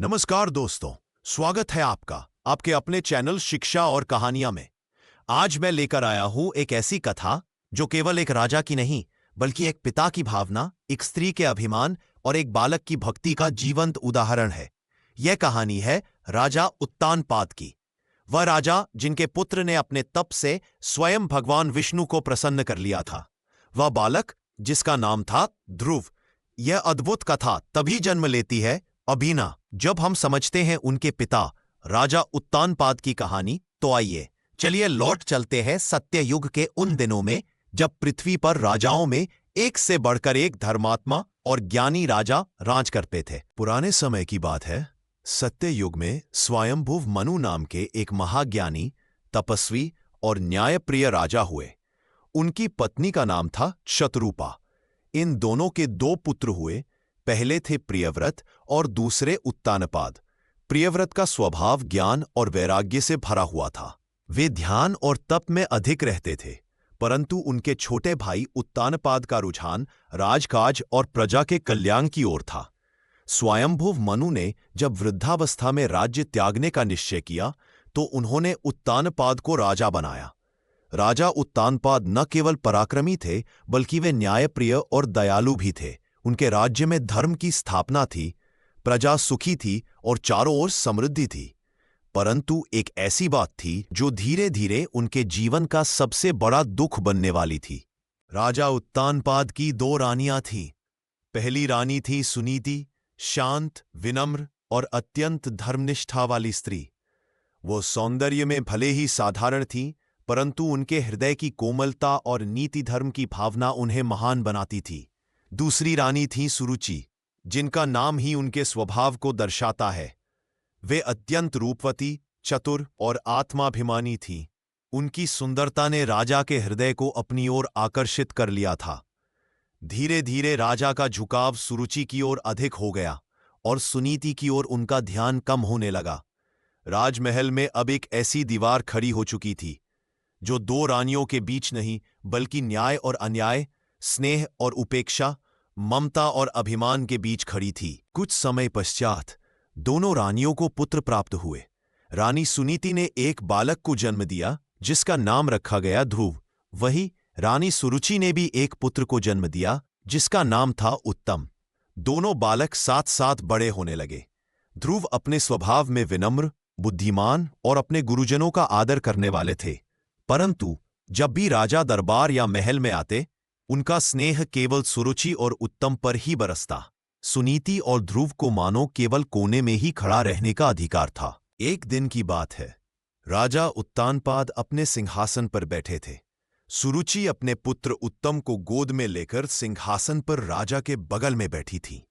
नमस्कार दोस्तों, स्वागत है आपका आपके अपने चैनल शिक्षा और कहानियां में। आज मैं लेकर आया हूं एक ऐसी कथा जो केवल एक राजा की नहीं, बल्कि एक पिता की भावना, एक स्त्री के अभिमान और एक बालक की भक्ति का जीवंत उदाहरण है। यह कहानी है राजा उत्तानपाद की। वह राजा जिनके पुत्र ने अपने तप से स्वयं भगवान विष्णु को प्रसन्न कर लिया था। वह बालक जिसका नाम था ध्रुव। यह अद्भुत कथा तभी जन्म लेती है अबीना जब हम समझते हैं उनके पिता राजा उत्तानपाद की कहानी। तो आइए चलिए लौट चलते हैं सत्ययुग के उन दिनों में जब पृथ्वी पर राजाओं में एक से बढ़कर एक धर्मात्मा और ज्ञानी राजा राज करते थे। पुराने समय की बात है। सत्ययुग में स्वयंभुव मनु नाम के एक महाज्ञानी, तपस्वी और न्यायप्रिय राजा हुए। उनकी पत्नी का नाम था शतरूपा। इन दोनों के दो पुत्र हुए। पहले थे प्रियव्रत और दूसरे उत्तानपाद। प्रियव्रत का स्वभाव ज्ञान और वैराग्य से भरा हुआ था। वे ध्यान और तप में अधिक रहते थे, परंतु उनके छोटे भाई उत्तानपाद का रुझान राजकाज और प्रजा के कल्याण की ओर था। स्वयंभुव मनु ने जब वृद्धावस्था में राज्य त्यागने का निश्चय किया तो उन्होंने उत्तानपाद को राजा बनाया। राजा उत्तानपाद न केवल पराक्रमी थे, बल्कि वे न्यायप्रिय और दयालु भी थे। उनके राज्य में धर्म की स्थापना थी, प्रजा सुखी थी और चारों ओर समृद्धि थी। परंतु एक ऐसी बात थी जो धीरे धीरे उनके जीवन का सबसे बड़ा दुख बनने वाली थी। राजा उत्तानपाद की दो रानियां थीं। पहली रानी थी सुनीति, शांत, विनम्र और अत्यंत धर्मनिष्ठा वाली स्त्री। वो सौंदर्य में भले ही साधारण थी, परंतु उनके हृदय की कोमलता और नीति धर्म की भावना उन्हें महान बनाती थी। दूसरी रानी थी सुरुचि, जिनका नाम ही उनके स्वभाव को दर्शाता है। वे अत्यंत रूपवती, चतुर और आत्माभिमानी थीं। उनकी सुंदरता ने राजा के हृदय को अपनी ओर आकर्षित कर लिया था। धीरे धीरे राजा का झुकाव सुरुचि की ओर अधिक हो गया और सुनीति की ओर उनका ध्यान कम होने लगा। राजमहल में अब एक ऐसी दीवार खड़ी हो चुकी थी जो दो रानियों के बीच नहीं, बल्कि न्याय और अन्याय, स्नेह और उपेक्षा, ममता और अभिमान के बीच खड़ी थी। कुछ समय पश्चात दोनों रानियों को पुत्र प्राप्त हुए। रानी सुनीति ने एक बालक को जन्म दिया जिसका नाम रखा गया ध्रुव। वही रानी सुरुचि ने भी एक पुत्र को जन्म दिया जिसका नाम था उत्तम। दोनों बालक साथ साथ बड़े होने लगे। ध्रुव अपने स्वभाव में विनम्र, बुद्धिमान और अपने गुरुजनों का आदर करने वाले थे, परंतु जब भी राजा दरबार या महल में आते, उनका स्नेह केवल सुरुचि और उत्तम पर ही बरसता। सुनीति और ध्रुव को मानो केवल कोने में ही खड़ा रहने का अधिकार था। एक दिन की बात है। राजा उत्तानपाद अपने सिंहासन पर बैठे थे। सुरुचि अपने पुत्र उत्तम को गोद में लेकर सिंहासन पर राजा के बगल में बैठी थी।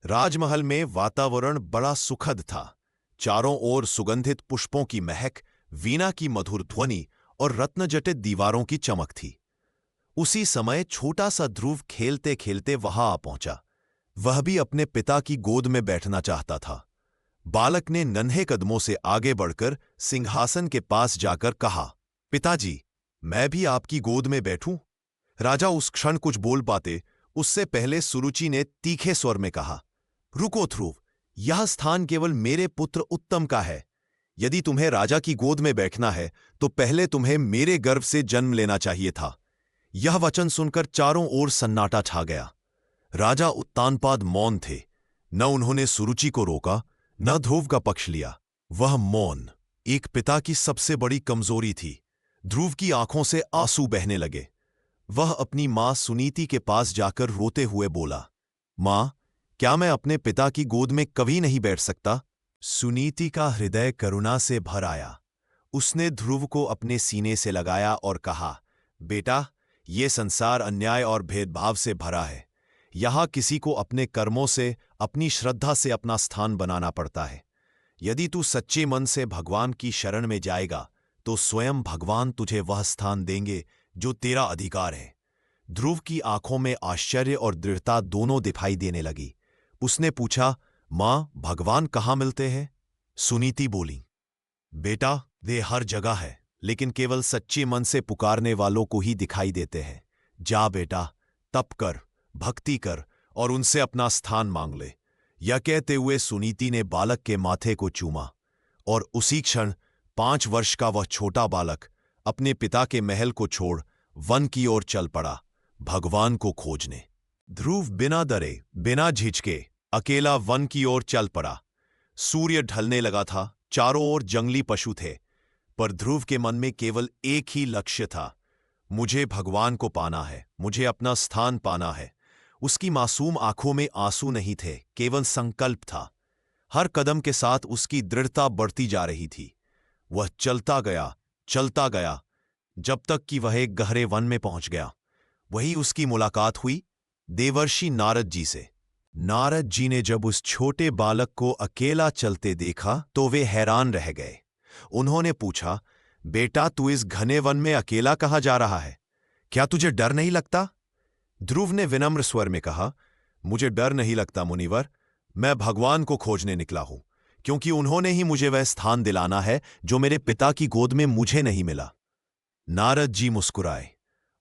राजमहल में वातावरण बड़ा सुखद था। चारों ओर सुगंधित पुष्पों की महक, वीणा की मधुर ध्वनि और रत्नजटित दीवारों की चमक थी। उसी समय छोटा सा ध्रुव खेलते खेलते वहां आ पहुंचा। वह भी अपने पिता की गोद में बैठना चाहता था। बालक ने नन्हे कदमों से आगे बढ़कर सिंहासन के पास जाकर कहा, पिताजी, मैं भी आपकी गोद में बैठूं? राजा उस क्षण कुछ बोल पाते उससे पहले सुरुचि ने तीखे स्वर में कहा, रुको ध्रुव, यह स्थान केवल मेरे पुत्र उत्तम का है। यदि तुम्हें राजा की गोद में बैठना है तो पहले तुम्हें मेरे गर्भ से जन्म लेना चाहिए था। यह वचन सुनकर चारों ओर सन्नाटा छा गया। राजा उत्तानपाद मौन थे। न उन्होंने सुरुचि को रोका, न ध्रुव का पक्ष लिया। वह मौन एक पिता की सबसे बड़ी कमजोरी थी। ध्रुव की आंखों से आंसू बहने लगे। वह अपनी मां सुनीति के पास जाकर रोते हुए बोला, मां, क्या मैं अपने पिता की गोद में कभी नहीं बैठ सकता? सुनीति का हृदय करुणा से भर आया। उसने ध्रुव को अपने सीने से लगाया और कहा, बेटा, ये संसार अन्याय और भेदभाव से भरा है। यहां किसी को अपने कर्मों से, अपनी श्रद्धा से अपना स्थान बनाना पड़ता है। यदि तू सच्चे मन से भगवान की शरण में जाएगा तो स्वयं भगवान तुझे वह स्थान देंगे जो तेरा अधिकार है। ध्रुव की आंखों में आश्चर्य और दृढ़ता दोनों दिखाई देने लगी। उसने पूछा, मां, भगवान कहाँ मिलते हैं? सुनीति बोली, बेटा, वे हर जगह है, लेकिन केवल सच्चे मन से पुकारने वालों को ही दिखाई देते हैं। जा बेटा, तप कर, भक्ति कर और उनसे अपना स्थान मांग ले। यह कहते हुए सुनीति ने बालक के माथे को चूमा और उसी क्षण 5 वर्ष का वह छोटा बालक अपने पिता के महल को छोड़ वन की ओर चल पड़ा, भगवान को खोजने। ध्रुव बिना डरे, बिना झिझके अकेला वन की ओर चल पड़ा। सूर्य ढलने लगा था, चारों ओर जंगली पशु थे, पर ध्रुव के मन में केवल एक ही लक्ष्य था, मुझे भगवान को पाना है, मुझे अपना स्थान पाना है। उसकी मासूम आंखों में आंसू नहीं थे, केवल संकल्प था। हर कदम के साथ उसकी दृढ़ता बढ़ती जा रही थी। वह चलता गया, जब तक कि वह एक गहरे वन में पहुंच गया। वही उसकी मुलाकात हुई देवर्षि नारद जी से। नारद जी ने जब उस छोटे बालक को अकेला चलते देखा तो वे हैरान रह गए। उन्होंने पूछा, बेटा तू इस घने वन में अकेला कहाँ जा रहा है? क्या तुझे डर नहीं लगता? ध्रुव ने विनम्र स्वर में कहा, मुझे डर नहीं लगता मुनिवर, मैं भगवान को खोजने निकला हूं, क्योंकि उन्होंने ही मुझे वह स्थान दिलाना है जो मेरे पिता की गोद में मुझे नहीं मिला। नारद जी मुस्कुराए,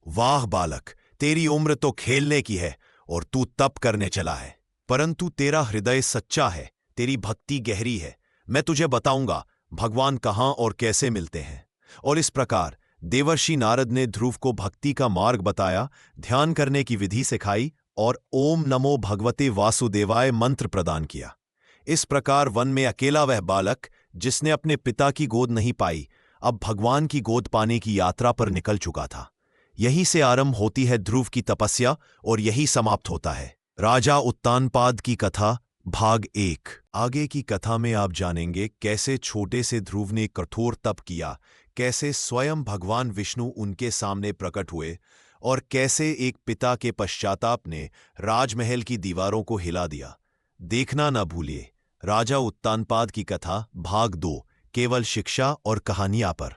वाह बालक, तेरी उम्र तो खेलने की है और तू तप करने चला है, परंतु तेरा हृदय सच्चा है, तेरी भक्ति गहरी है। मैं तुझे बताऊंगा भगवान कहाँ और कैसे मिलते हैं। और इस प्रकार देवर्षि नारद ने ध्रुव को भक्ति का मार्ग बताया, ध्यान करने की विधि सिखाई और ओम नमो भगवते वासुदेवाय मंत्र प्रदान किया। इस प्रकार वन में अकेला वह बालक, जिसने अपने पिता की गोद नहीं पाई, अब भगवान की गोद पाने की यात्रा पर निकल चुका था। यही से आरंभ होती है ध्रुव की तपस्या और यही समाप्त होता है राजा उत्तानपाद की कथा भाग 1। आगे की कथा में आप जानेंगे कैसे छोटे से ध्रुव ने कठोर तप किया, कैसे स्वयं भगवान विष्णु उनके सामने प्रकट हुए और कैसे एक पिता के पश्चाताप ने राजमहल की दीवारों को हिला दिया। देखना न भूलिए राजा उत्तानपाद की कथा भाग 2, केवल शिक्षा और कहानियां पर।